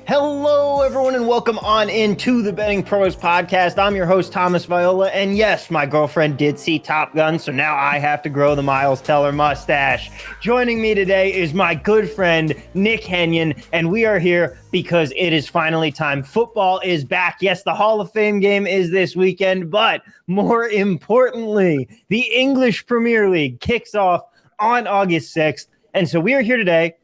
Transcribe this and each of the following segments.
Hello, everyone, and welcome on into the Betting Pros podcast. I'm your host, Thomas Viola, and yes, my girlfriend did see Top Gun, so now I have to grow the Miles Teller mustache. Joining me today is my good friend, Nick Hennion, and we are here because it is finally time. Football is back. Yes, the Hall of Fame game is this weekend, but more importantly, the English Premier League kicks off on August 6th, and so we are here today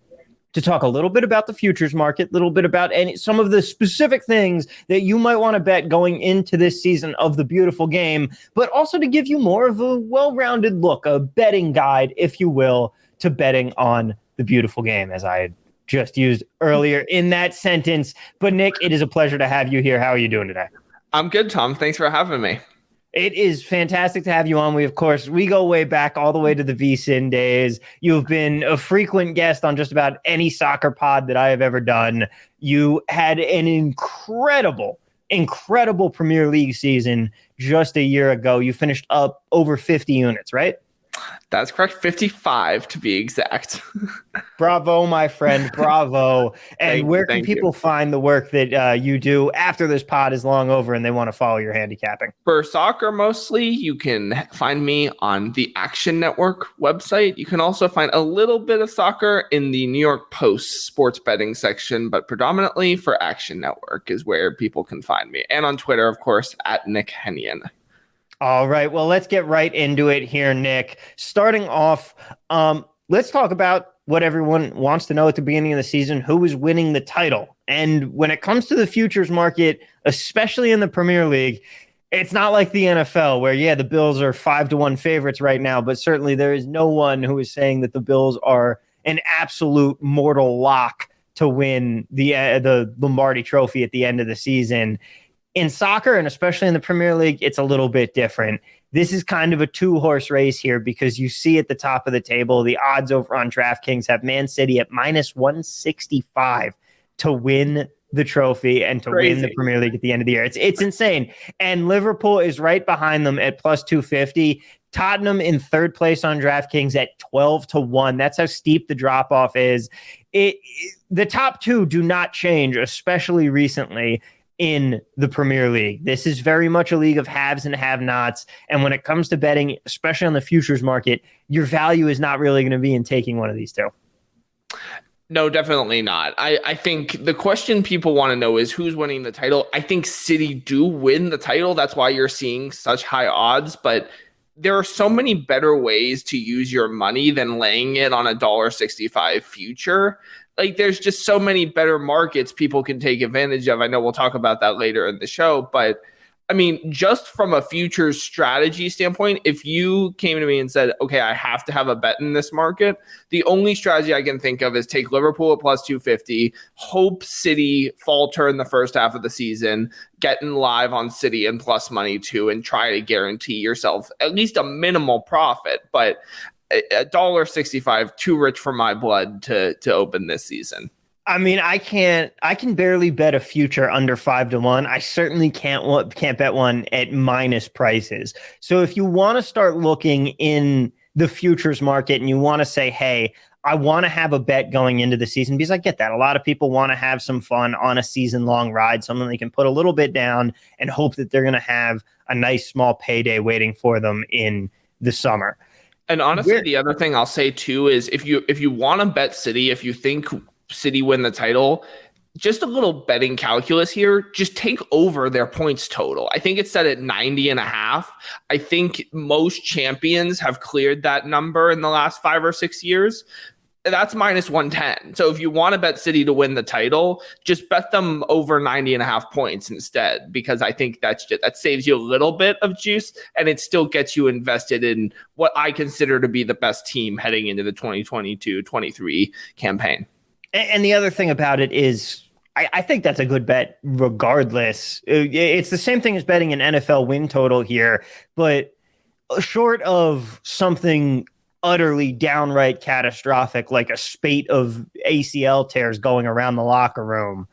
to talk a little bit about the futures market, a little bit about some of the specific things that you might want to bet going into this season of the beautiful game, but also to give you more of a well-rounded look, a betting guide, if you will, to betting on the beautiful game, as I had just used earlier in that sentence. But Nick, it is a pleasure to have you here. How are you doing today? I'm good, Tom. Thanks for having me. It is fantastic to have you on. We go way back all the way to the VSiN days. You've been a frequent guest on just about any soccer pod that I have ever done. You had an incredible Premier League season just a year ago. You finished up over 50 units, right? That's correct. 55 to be exact. Bravo, my friend. Bravo. And where can people find the work that you do after this pod is long over and they want to follow your handicapping? For soccer mostly, you can find me on the Action Network website. You can also find a little bit of soccer in the New York Post sports betting section, but predominantly for Action Network is where people can find me. And on Twitter, of course, at Nick Hennion. All right, well, let's get right into it here, Nick. Starting off, let's talk about what everyone wants to know at the beginning of the season, who is winning the title. And when it comes to the futures market, especially in the Premier League, it's not like the NFL where, yeah, the Bills are 5-1 favorites right now, but certainly there is no one who is saying that the Bills are an absolute mortal lock to win the Lombardi Trophy at the end of the season. In soccer, and especially in the Premier League, it's a little bit different. This is kind of a two-horse race here because you see at the top of the table, the odds over on DraftKings have Man City at minus 165 to win the trophy and to win the Premier League at the end of the year. It's insane. And Liverpool is right behind them at plus 250. Tottenham in third place on DraftKings at 12-1. That's how steep the drop-off is. The top two do not change, especially recently in the Premier League. This is very much a league of haves and have-nots. And when it comes to betting, especially on the futures market, your value is not really going to be in taking one of these two. No, definitely not. I think the question people want to know is who's winning the title. I think City do win the title. That's why you're seeing such high odds. But there are so many better ways to use your money than laying it on a $1.65 future. Like, there's just so many better markets people can take advantage of. I know we'll talk about that later in the show, but I mean, just from a futures strategy standpoint, if you came to me and said, okay, I have to have a bet in this market, the only strategy I can think of is take Liverpool at plus 250, hope City falter in the first half of the season, get in live on City and plus money too, and try to guarantee yourself at least a minimal profit. But $1.65, too rich for my blood to open this season. I mean, I can barely bet a future under 5-1. I certainly can't bet one at minus prices. So if you want to start looking in the futures market and you want to say, hey, I want to have a bet going into the season, because I get that. A lot of people want to have some fun on a season-long ride, something they can put a little bit down and hope that they're going to have a nice small payday waiting for them in the summer. And honestly, the other thing I'll say too is if you want to bet City, if you think City win the title, just a little betting calculus here, just take over their points total. I think it's set at 90.5. I think most champions have cleared that number in the last 5 or 6 years. That's minus 110. So if you want to bet City to win the title, just bet them over 90.5 points instead, because I think that saves you a little bit of juice and it still gets you invested in what I consider to be the best team heading into the 2022-23 campaign. And the other thing about it is I think that's a good bet regardless. It's the same thing as betting an NFL win total here, but short of something utterly downright catastrophic, like a spate of ACL tears going around the locker room,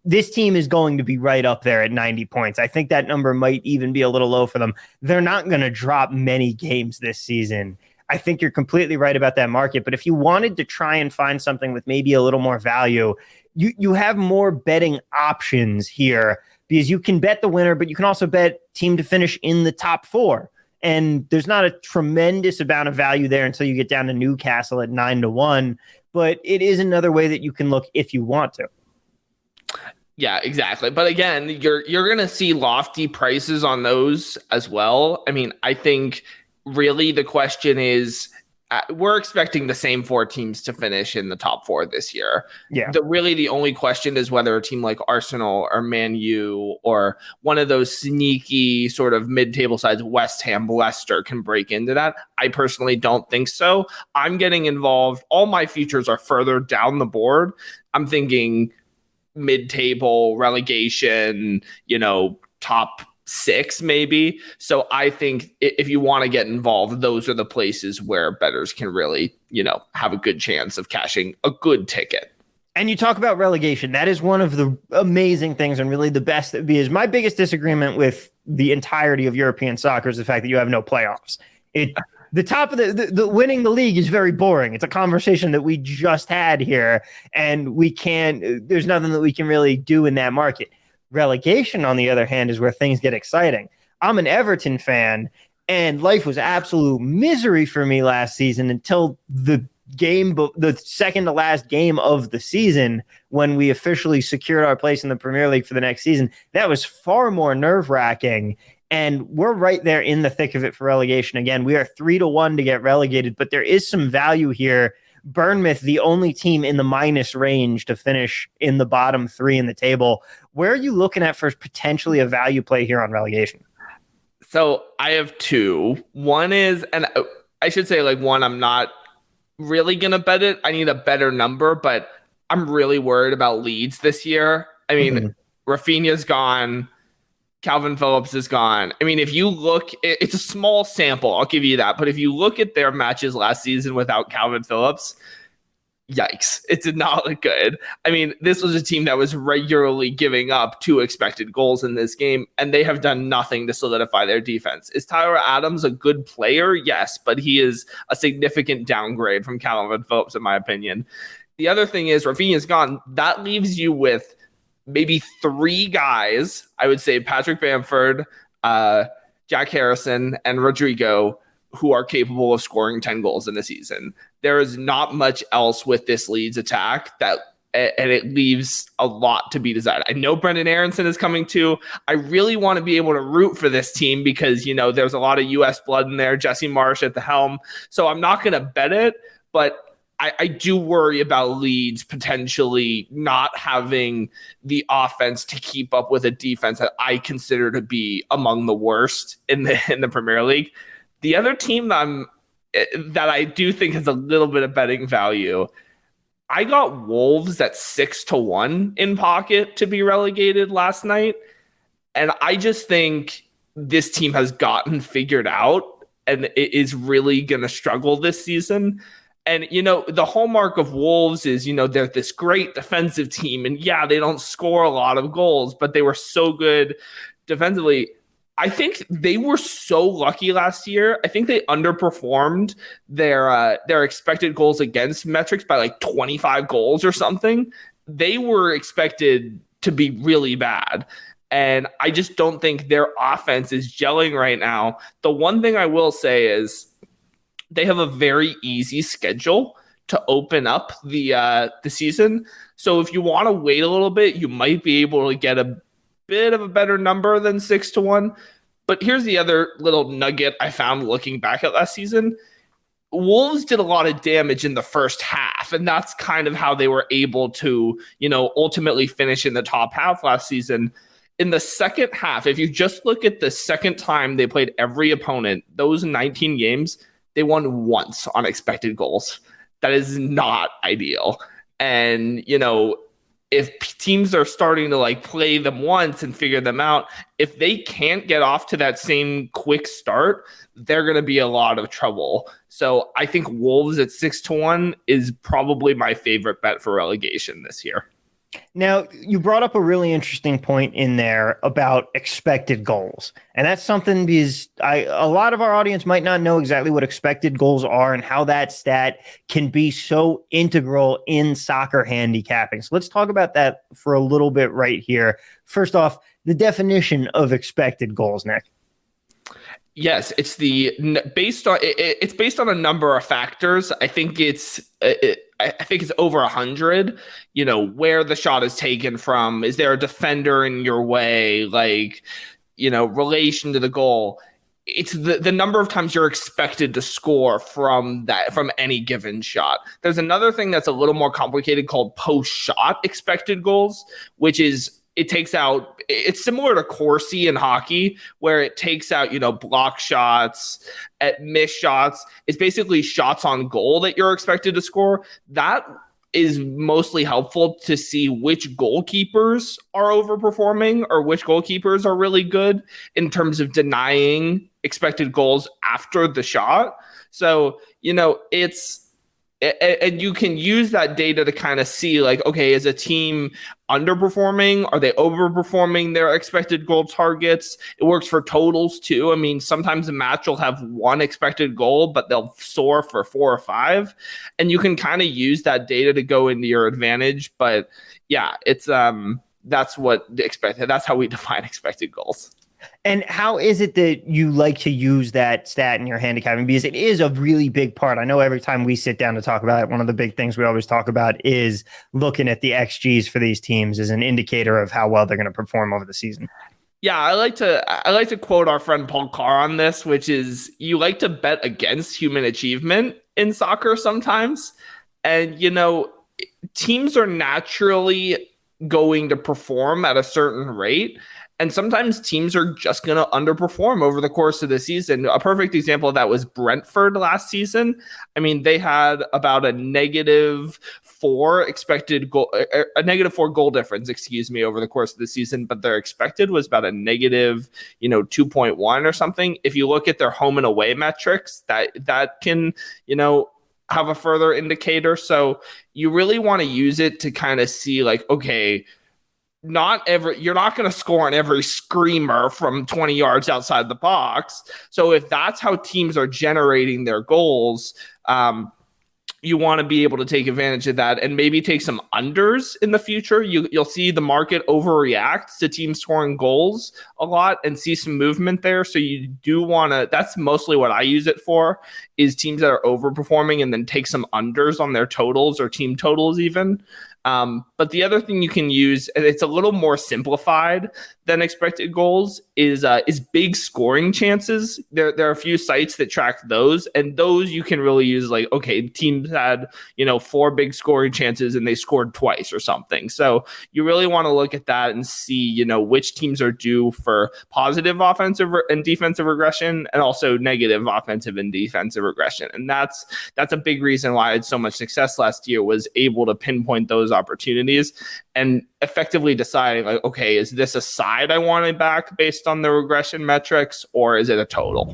this team is going to be right up there at 90 points. I think that number might even be a little low for them. They're not going to drop many games this season. I think you're completely right about that market. But if you wanted to try and find something with maybe a little more value, you have more betting options here because you can bet the winner, but you can also bet team to finish in the top 4. And there's not a tremendous amount of value there until you get down to Newcastle at 9-1. But it is another way that you can look if you want to. Yeah, exactly. But again, you're going to see lofty prices on those as well. I mean, I think really the question is, we're expecting the same 4 teams to finish in the top 4 this year. Yeah. The only question is whether a team like Arsenal or Man U or one of those sneaky sort of mid-table sides, West Ham, Leicester, can break into that. I personally don't think so. I'm getting involved. All my futures are further down the board. I'm thinking mid-table, relegation, top 6 maybe. So I think if you want to get involved, those are the places where bettors can really, have a good chance of cashing a good ticket. And you talk about relegation. That is one of the amazing things and really the best that is my biggest disagreement with the entirety of European soccer is the fact that you have no playoffs. The top of the winning the league is very boring. It's a conversation that we just had here, and there's nothing that we can really do in that market. Relegation, on the other hand, is where things get exciting. I'm an Everton fan, and life was absolute misery for me last season until the second to last game of the season when we officially secured our place in the Premier League for the next season. That was far more nerve-wracking, and we're right there in the thick of it for relegation. Again, we are 3-1 to get relegated, but there is some value here. Bournemouth, the only team in the minus range to finish in the bottom 3 in the table. Where are you looking at for potentially a value play here on relegation? So I have 2. One is, and I should say one, I'm not really going to bet it. I need a better number, but I'm really worried about Leeds this year. I mean, Rafinha's gone. Calvin Phillips is gone. I mean, if you look, it's a small sample, I'll give you that. But if you look at their matches last season without Calvin Phillips, yikes, it did not look good. I mean, this was a team that was regularly giving up 2 expected goals in this game, and they have done nothing to solidify their defense. Is Tyler Adams a good player? Yes, but he is a significant downgrade from Calvin Phillips, in my opinion. The other thing is Rafinha's gone. That leaves you with maybe 3 guys, I would say Patrick Bamford, Jack Harrison, and Rodrigo, who are capable of scoring 10 goals in the season. There is not much else with this Leeds attack and it leaves a lot to be desired. I know Brendan Aronson is coming too. I really want to be able to root for this team because, there's a lot of U.S. blood in there, Jesse Marsh at the helm. So I'm not going to bet it, but I do worry about Leeds potentially not having the offense to keep up with a defense that I consider to be among the worst in the Premier League. The other team that I do think has a little bit of betting value, I got Wolves at 6-1 in pocket to be relegated last night, and I just think this team has gotten figured out and it is really going to struggle this season. And, the hallmark of Wolves is, they're this great defensive team. And yeah, they don't score a lot of goals, but they were so good defensively. I think they were so lucky last year. I think they underperformed their expected goals against metrics by 25 goals or something. They were expected to be really bad. And I just don't think their offense is gelling right now. The one thing I will say is, they have a very easy schedule to open up the season. So if you want to wait a little bit, you might be able to get a bit of a better number than 6-1. But here's the other little nugget I found looking back at last season. Wolves did a lot of damage in the first half, and that's kind of how they were able to, ultimately finish in the top half last season. In the second half, if you just look at the second time they played every opponent, those 19 games, they won once on expected goals. That is not ideal. And, if teams are starting to play them once and figure them out, if they can't get off to that same quick start, they're going to be a lot of trouble. So I think Wolves at 6-1 is probably my favorite bet for relegation this year. Now, you brought up a really interesting point in there about expected goals. And that's something because a lot of our audience might not know exactly what expected goals are and how that stat can be so integral in soccer handicapping. So let's talk about that for a little bit right here. First off, the definition of expected goals, Nick. Yes, it's based on a number of factors. I think it's over 100. Where the shot is taken from. Is there a defender in your way? Relation to the goal. It's the number of times you're expected to score from any given shot. There's another thing that's a little more complicated called post-shot expected goals, which is it's similar to Corsi in hockey, where it takes out, block shots, at missed shots. It's basically shots on goal that you're expected to score. That is mostly helpful to see which goalkeepers are overperforming or which goalkeepers are really good in terms of denying expected goals after the shot. So, and you can use that data to kind of see okay, is a team underperforming? Are they overperforming their expected goal targets? It works for totals too. I mean, sometimes a match will have one expected goal, but they'll soar for 4 or 5. And you can kind of use that data to go into your advantage. But yeah, it's that's how we define expected goals. And how is it that you like to use that stat in your handicapping? Because it is a really big part. I know every time we sit down to talk about it, one of the big things we always talk about is looking at the XGs for these teams as an indicator of how well they're going to perform over the season. Yeah, I like to quote our friend Paul Carr on this, which is you like to bet against human achievement in soccer sometimes. And, teams are naturally going to perform at a certain rate. And sometimes teams are just going to underperform over the course of the season. A perfect example of that was Brentford last season. I mean, they had about a -4 expected goal, a -4 goal difference, over the course of the season, but their expected was about a -2.1 or something. If you look at their home and away metrics, that can, have a further indicator. So you really want to use it to kind of see okay, you're not going to score on every screamer from 20 yards outside the box. So if that's how teams are generating their goals, you want to be able to take advantage of that and maybe take some unders in the future. You'll see the market overreact to teams scoring goals a lot and see some movement there. So you do want to, that's mostly what I use it for, is teams that are overperforming and then take some unders on their totals or team totals even. But the other thing you can use, and it's a little more simplified than expected goals, is big scoring chances. There are a few sites that track those, and those you can really use okay, teams had 4 big scoring chances and they scored twice or something. So you really want to look at that and see which teams are due for positive offensive and defensive regression, and also negative offensive and defensive regression. And that's a big reason why I had so much success last year, was able to pinpoint those opportunities and effectively deciding okay, is this a side I want to back based on the regression metrics, or is it a total?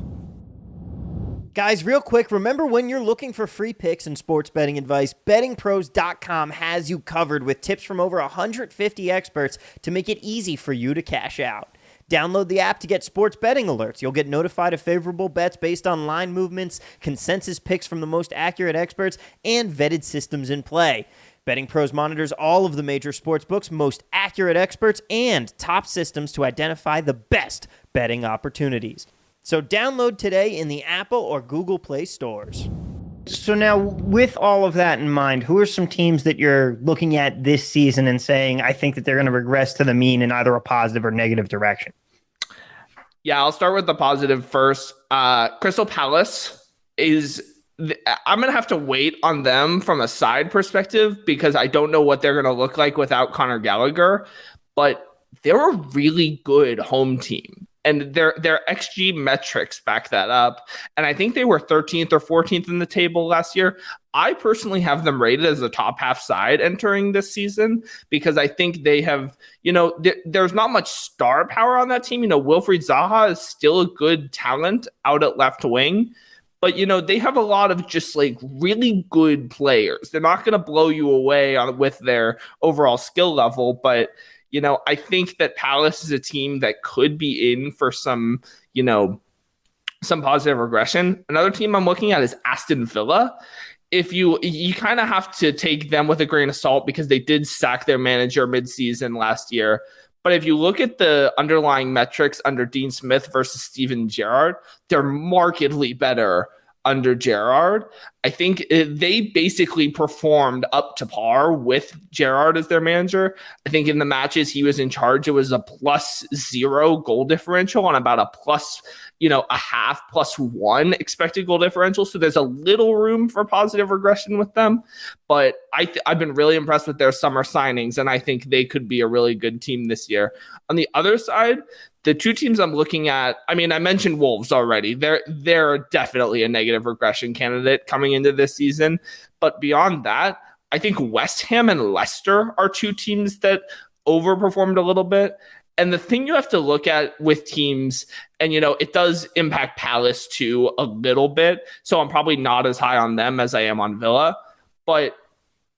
Guys, real quick, remember when you're looking for free picks and sports betting advice, bettingpros.com has you covered with tips from over 150 experts to make it easy for you to cash out. Download the app to get sports betting alerts. You'll get notified of favorable bets based on line movements, consensus picks from the most accurate experts, and vetted systems in play. Betting Pros monitors all of the major sports books, most accurate experts, and top systems to identify the best betting opportunities. So download today in the Apple or Google Play stores. So now, with all of that in mind, who are some teams that you're looking at this season and saying, I think that they're going to regress to the mean in either a positive or negative direction? Yeah, I'll start with the positive first. Crystal Palace I'm going to have to wait on them from a side perspective because I don't know what they're going to look like without Conor Gallagher, but they're a really good home team. And their XG metrics back that up. And I think they were 13th or 14th in the table last year. I personally have them rated as a top half side entering this season because I think they have, there's not much star power on that team. Wilfried Zaha is still a good talent out at left wing, but they have a lot of just like really good players. They're not going to blow you away with their overall skill level, but I think that Palace is a team that could be in for some positive regression. Another team I'm looking at is Aston Villa. If you kind of have to take them with a grain of salt because they did sack their manager mid-season last year. But if you look at the underlying metrics under Dean Smith versus Steven Gerrard, they're markedly better under Gerrard. I think they basically performed up to par with Gerrard as their manager. I think in the matches he was in charge, it was a +0 goal differential on about a a half +1 expected goal differential. So there's a little room for positive regression with them. But I've been really impressed with their summer signings, and I think they could be a really good team this year. On the other side, the two teams I'm looking at, I mentioned Wolves already. They're definitely a negative regression candidate coming into this season. But beyond that, I think West Ham and Leicester are two teams that overperformed a little bit. And the thing you have to look at with teams, and it does impact Palace too a little bit. So I'm probably not as high on them as I am on Villa. But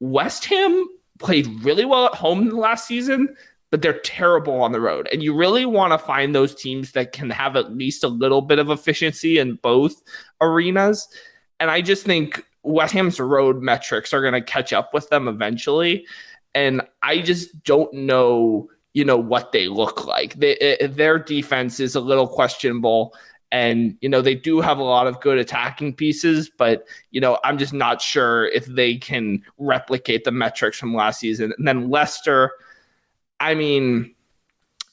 West Ham played really well at home last season, but they're terrible on the road. And you really want to find those teams that can have at least a little bit of efficiency in both arenas. And I just think West Ham's road metrics are going to catch up with them eventually. And I just don't know, what they look like. Their defense is a little questionable. And, they do have a lot of good attacking pieces, but, I'm just not sure if they can replicate the metrics from last season. And then Leicester,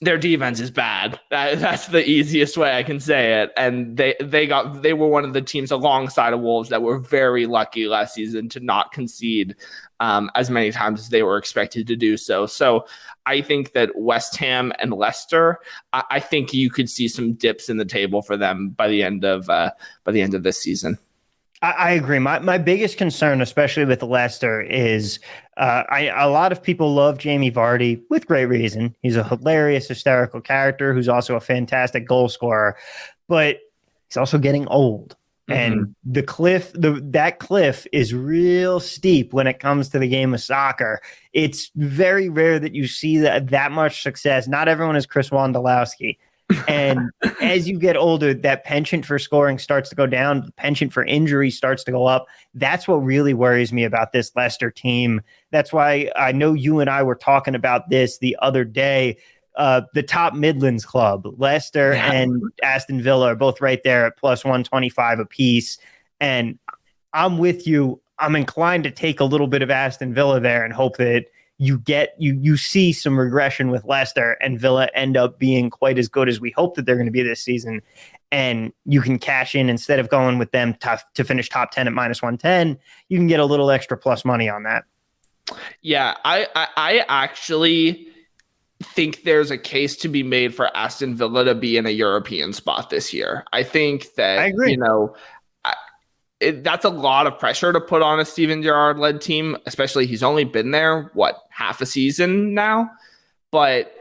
their defense is bad. That's the easiest way I can say it. And they were one of the teams alongside of Wolves that were very lucky last season to not concede as many times as they were expected to do so. So I think that West Ham and Leicester, I think you could see some dips in the table for them by the end of this season. I agree. My biggest concern, especially with Leicester, is a lot of people love Jamie Vardy with great reason. He's a hilarious, hysterical character who's also a fantastic goal scorer, but he's also getting old. And that cliff is real steep when it comes to the game of soccer. It's very rare that you see that much success. Not everyone is Chris Wondolowski. And as you get older, that penchant for scoring starts to go down. The penchant for injury starts to go up. That's what really worries me about this Leicester team. That's why I know you and I were talking about this the other day. The top Midlands club, Leicester and Aston Villa, are both right there at +125 apiece. And I'm with you. I'm inclined to take a little bit of Aston Villa there and hope that you see some regression with Leicester, and Villa end up being quite as good as we hope that they're going to be this season. And you can cash in instead of going with them to finish top 10 at -110. You can get a little extra plus money on that. Yeah, I actually think there's a case to be made for Aston Villa to be in a European spot this year. I think that, I agree. That's a lot of pressure to put on a Steven Gerrard-led team, especially he's only been there, half a season now? But,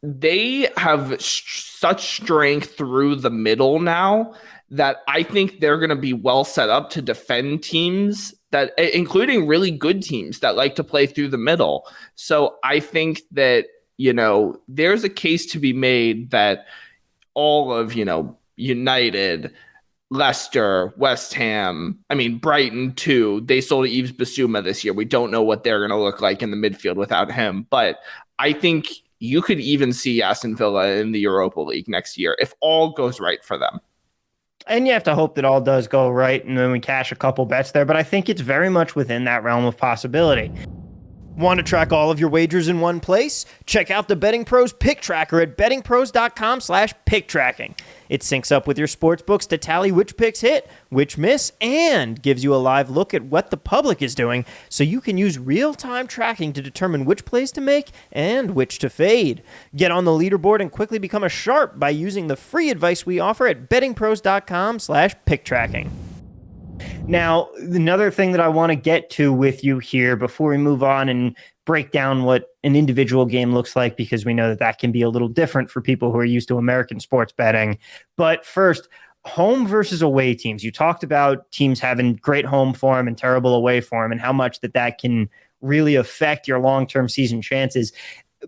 they have such strength through the middle now that I think they're going to be well set up to defend teams, that, including really good teams that like to play through the middle. So I think that, there's a case to be made that all of, United, Leicester, West Ham, Brighton too. They sold Yves Bissouma this year. We don't know what they're going to look like in the midfield without him. But I think you could even see Aston Villa in the Europa League next year if all goes right for them. And you have to hope that all does go right and then we cash a couple bets there. But I think it's very much within that realm of possibility. Want to track all of your wagers in one place? Check out the Betting Pros Pick Tracker at bettingpros.com/picktracking. It syncs up with your sports books to tally which picks hit, which miss, and gives you a live look at what the public is doing so you can use real-time tracking to determine which plays to make and which to fade. Get on the leaderboard and quickly become a sharp by using the free advice we offer at bettingpros.com/picktracking. Now, another thing that I want to get to with you here before we move on and break down what an individual game looks like, because we know that can be a little different for people who are used to American sports betting. But first, home versus away teams. You talked about teams having great home form and terrible away form and how much that can really affect your long-term season chances.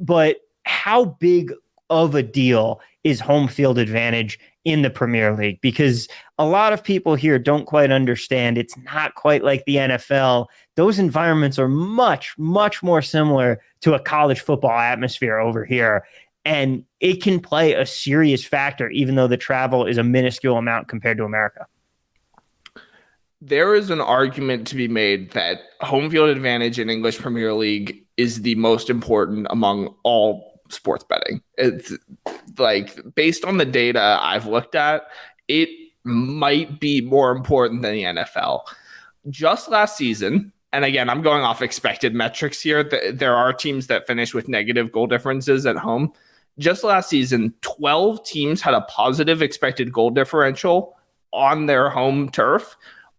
But how big of a deal is home field advantage in the Premier League? Because a lot of people here don't quite understand. It's not quite like the NFL. Those environments are much, much more similar to a college football atmosphere over here. And it can play a serious factor, even though the travel is a minuscule amount compared to America. There is an argument to be made that home field advantage in English Premier League is the most important among all sports betting. It's like, based on the data I've looked at, it might be more important than the NFL. Just last season, and again, I'm going off expected metrics here. There are teams that finish with negative goal differences at home. Just last season, 12 teams had a positive expected goal differential on their home turf.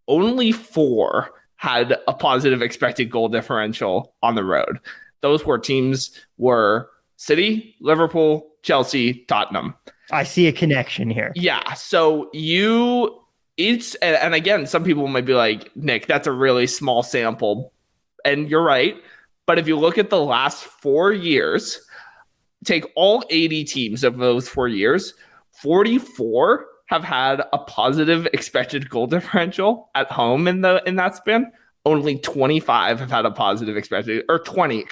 Only 4 had a positive expected goal differential on the road. Those 4 teams were City, Liverpool, Chelsea, Tottenham. I see a connection here. Yeah. So and again, some people might be like, Nick, that's a really small sample. And you're right. But if you look at the last 4 years, take all 80 teams of those 4 years, 44 have had a positive expected goal differential at home in that span. Only 25 have had a positive expected, or 20,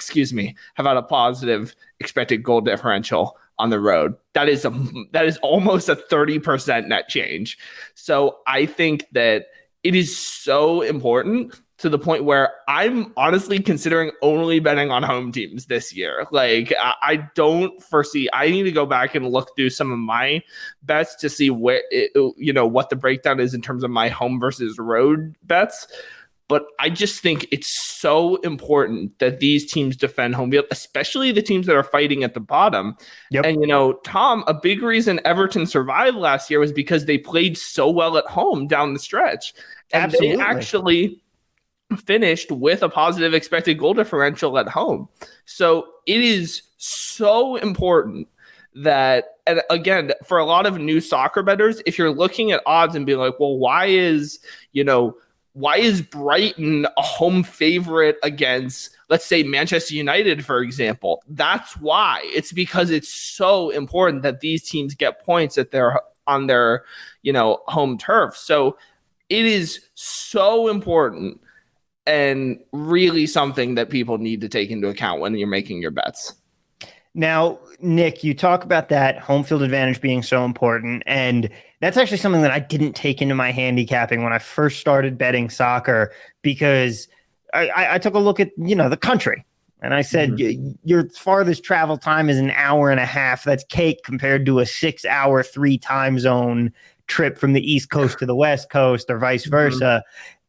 have had a positive expected goal differential on the road. That is almost a 30% net change. So I think that it is so important, to the point where I'm honestly considering only betting on home teams this year. Like, I don't foresee, I need to go back and look through some of my bets to see what the breakdown is in terms of my home versus road bets. But I just think it's so important that these teams defend home field, especially the teams that are fighting at the bottom. Yep. And, Tom, a big reason Everton survived last year was because they played so well at home down the stretch. And Absolutely. They actually finished with a positive expected goal differential at home. So it is so important that, and again, for a lot of new soccer bettors, if you're looking at odds and being like, well, why is Brighton a home favorite against, let's say, Manchester United, for example? That's why. It's because it's so important that these teams get points on their home turf. So it is so important, and really something that people need to take into account when you're making your bets. Now, Nick, you talk about that home field advantage being so important, and that's actually something that I didn't take into my handicapping when I first started betting soccer, because I took a look at, the country, and I said, your farthest travel time is an hour and a half. That's cake compared to a 6-hour, 3 time zone trip from the East Coast to the West Coast, or vice versa.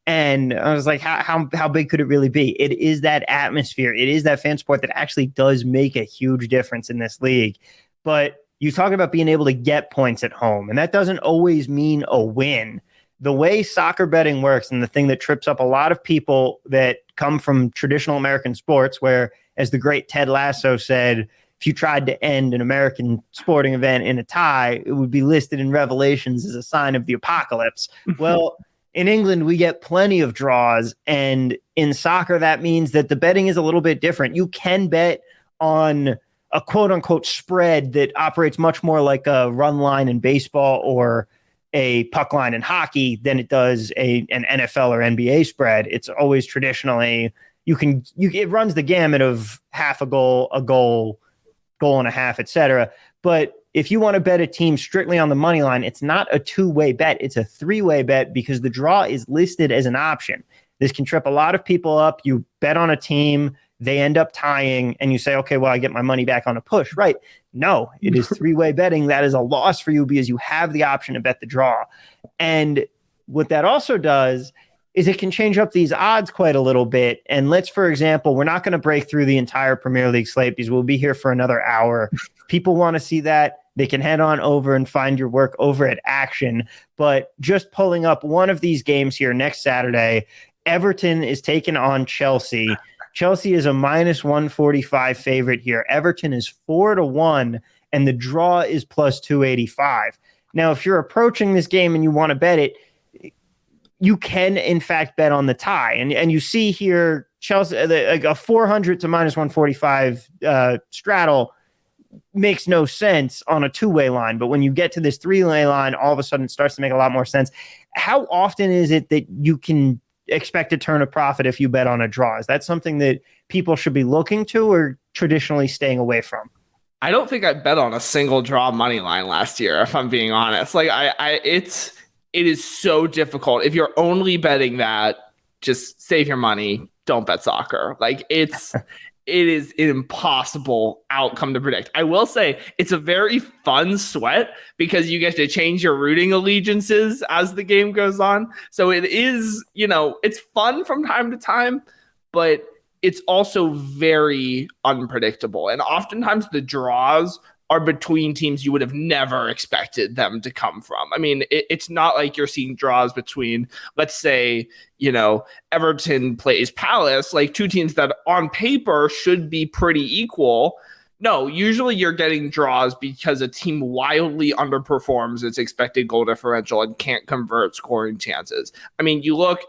And I was like, how big could it really be? It is that atmosphere. It is that fan support that actually does make a huge difference in this league. But you talk about being able to get points at home, and that doesn't always mean a win. The way soccer betting works, and the thing that trips up a lot of people that come from traditional American sports, where, as the great Ted Lasso said, if you tried to end an American sporting event in a tie, it would be listed in Revelations as a sign of the apocalypse. Well, in England, we get plenty of draws, and in soccer, that means that the betting is a little bit different. You can bet on a quote-unquote spread that operates much more like a run line in baseball or a puck line in hockey than it does an NFL or NBA spread. It's always traditionally, it runs the gamut of half a goal, goal and a half, etc. But if you want to bet a team strictly on the money line, it's not a 2-way bet. It's a 3-way bet, because the draw is listed as an option. This can trip a lot of people up. You bet on a team, they end up tying, and you say, okay, well, I get my money back on a push, right? No, it is 3-way betting. That is a loss for you, because you have the option to bet the draw. And what that also does is it can change up these odds quite a little bit. And let's, for example, we're not going to break through the entire Premier League slate, because we'll be here for another hour. People want to see that. They can head on over and find your work over at Action. But just pulling up one of these games here next Saturday, Everton is taking on Chelsea. Chelsea is a minus 145 favorite here. Everton is 4-1, and the draw is plus 285. Now, if you're approaching this game and you want to bet it, you can, in fact, bet on the tie. And you see here, Chelsea, like a 400 to minus 145 straddle makes no sense on a two-way line. But when you get to this three-way line, all of a sudden it starts to make a lot more sense. How often is it that you can expect a turn of profit if you bet on a draw? Is that something that people should be looking to or traditionally staying away from? I don't think I bet on a single draw money line last year, if I'm being honest. Like it is so difficult. If you're only betting that, just save your money. Don't bet soccer. Like it is an impossible outcome to predict. I will say it's a very fun sweat because you get to change your rooting allegiances as the game goes on. So it is, it's fun from time to time, but it's also very unpredictable. And oftentimes the draws are between teams you would have never expected them to come from. I mean, it's not like you're seeing draws between, let's say, Everton plays Palace, like two teams that on paper should be pretty equal. No, usually you're getting draws because a team wildly underperforms its expected goal differential and can't convert scoring chances. I mean, you look,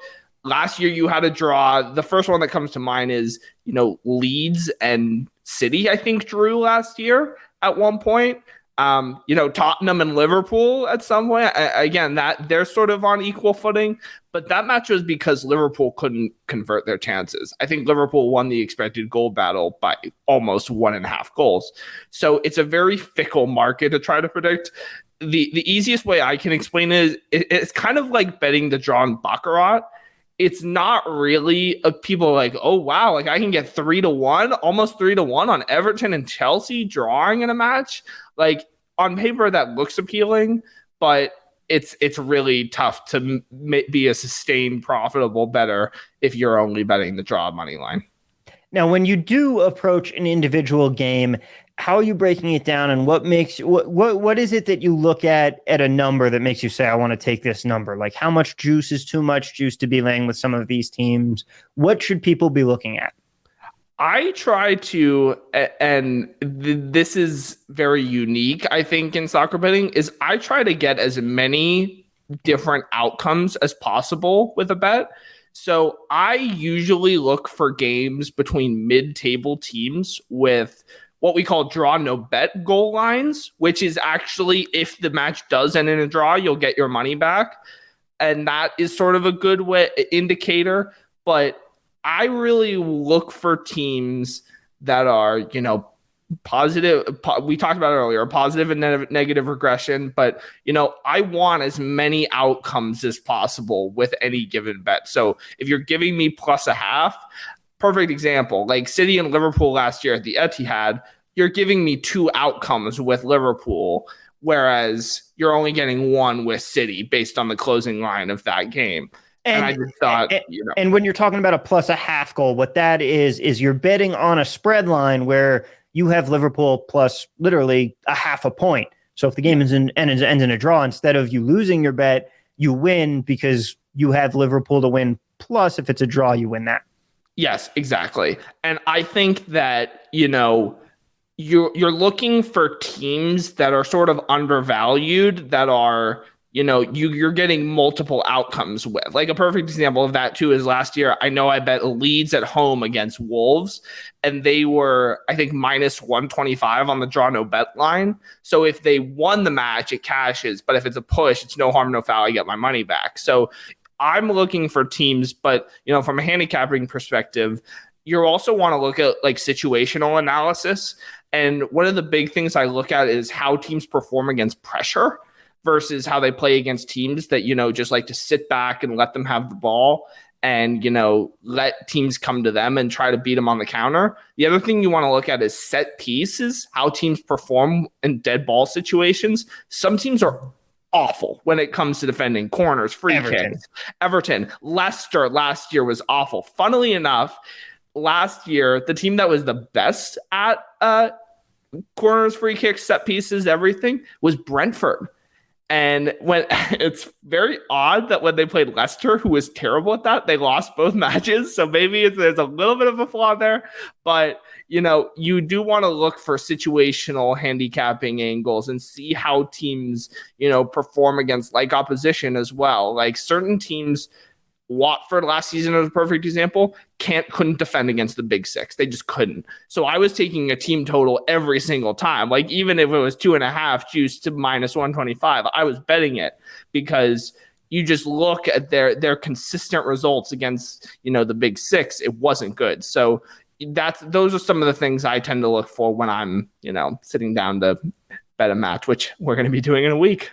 last year you had a draw. The first one that comes to mind is, Leeds and City, I think, drew last year at one point. Tottenham and Liverpool at some point. Again, that they're sort of on equal footing, but that match was because Liverpool couldn't convert their chances. I think Liverpool won the expected goal battle by almost 1.5 goals. So it's a very fickle market to try to predict. The easiest way I can explain it is it's kind of like betting the draw in Baccarat. It's not really people are like, oh, wow, like I can get 3-1, almost 3-1 on Everton and Chelsea drawing in a match. Like on paper, that looks appealing, but it's really tough to be a sustained profitable bettor if you're only betting the draw money line. Now, when you do approach an individual game, how are you breaking it down, and what is it that you look at a number that makes you say, I want to take this number? Like how much juice is too much juice to be laying with some of these teams? What should people be looking at? I try to, and this is very unique, I think, in soccer betting, is I try to get as many different outcomes as possible with a bet. So I usually look for games between mid-table teams with what we call draw no bet goal lines, which is actually if the match does end in a draw, you'll get your money back. And that is sort of a good indicator. But I really look for teams that are, positive. We talked about it earlier, positive and negative regression. But, I want as many outcomes as possible with any given bet. So if you're giving me +0.5, perfect example, like City and Liverpool last year at the Etihad, you're giving me 2 outcomes with Liverpool, whereas you're only getting 1 with City based on the closing line of that game. And I just thought, And when you're talking about a +0.5 goal, what that is you're betting on a spread line where you have Liverpool plus literally 0.5 point. So if the game ends in a draw, instead of you losing your bet, you win because you have Liverpool to win. Plus, if it's a draw, you win that. Yes, exactly. And I think that, you're looking for teams that are sort of undervalued, that are, you're getting multiple outcomes with. Like a perfect example of that too is last year, I know I bet Leeds at home against Wolves, and they were, I think, -125 on the draw no bet line. So if they won the match, it cashes. But if it's a push, it's no harm, no foul. I get my money back. So I'm looking for teams, but from a handicapping perspective, you also want to look at like situational analysis. And one of the big things I look at is how teams perform against pressure versus how they play against teams that, just like to sit back and let them have the ball and, let teams come to them and try to beat them on the counter. The other thing you want to look at is set pieces, how teams perform in dead ball situations. Some teams are awful when it comes to defending corners, free kicks. Everton, Leicester last year was awful. Funnily enough, last year, the team that was the best at corners, free kicks, set pieces, everything was Brentford. And when it's very odd that when they played Leicester, who was terrible at that, they lost both matches. So maybe there's a little bit of a flaw there. But, you do want to look for situational handicapping angles and see how teams, perform against like opposition as well. Like certain teams, Watford last season is a perfect example, couldn't defend against the big six. They just couldn't. So I was taking a team total every single time. Like even if it was 2.5 juiced to -125, I was betting it, because you just look at their consistent results against, the big six. It wasn't good. So those are some of the things I tend to look for when I'm, sitting down to bet a match, which we're going to be doing in a week.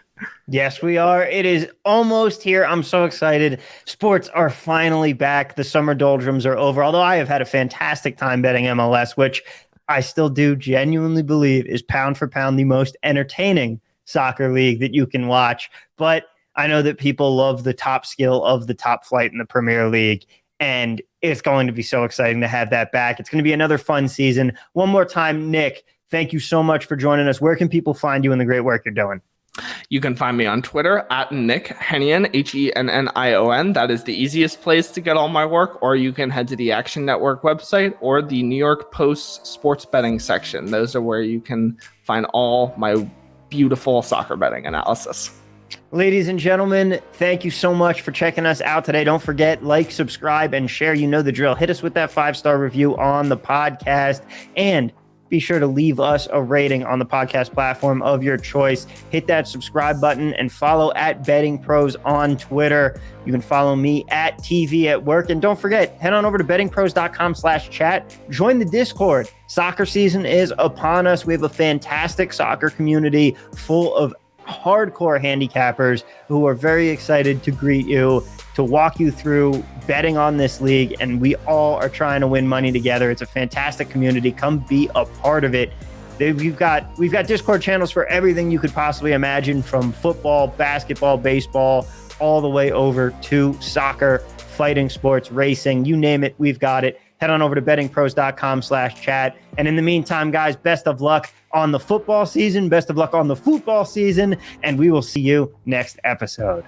Yes, we are. It is almost here. I'm so excited. Sports are finally back. The summer doldrums are over, although I have had a fantastic time betting MLS, which I still do genuinely believe is pound for pound the most entertaining soccer league that you can watch. But I know that people love the top skill of the top flight in the Premier League, and it's going to be so exciting to have that back. It's going to be another fun season. One more time, Nick, thank you so much for joining us. Where can people find you and the great work you're doing? You can find me on Twitter at Nick Hennion, Hennion. That is the easiest place to get all my work, or you can head to the Action Network website or the New York Post sports betting section. Those are where you can find all my beautiful soccer betting analysis. Ladies and gentlemen, thank you so much for checking us out today. Don't forget, like, subscribe, and share. You know the drill. Hit us with that 5-star review on the podcast, and be sure to leave us a rating on the podcast platform of your choice. Hit that subscribe button and follow at Betting Pros on Twitter. You can follow me at TV at Work. And don't forget, head on over to bettingpros.com/chat. Join the Discord. Soccer season is upon us. We have a fantastic soccer community full of hardcore handicappers who are very excited to greet you, to walk you through betting on this league, and we all are trying to win money together. It's a fantastic community. Come be a part of it. We've got Discord channels for everything you could possibly imagine, from football, basketball, baseball, all the way over to soccer, fighting sports, racing, you name it, we've got it. Head on over to bettingpros.com/chat. And in the meantime, guys, best of luck on the football season, best of luck on the football season, and we will see you next episode.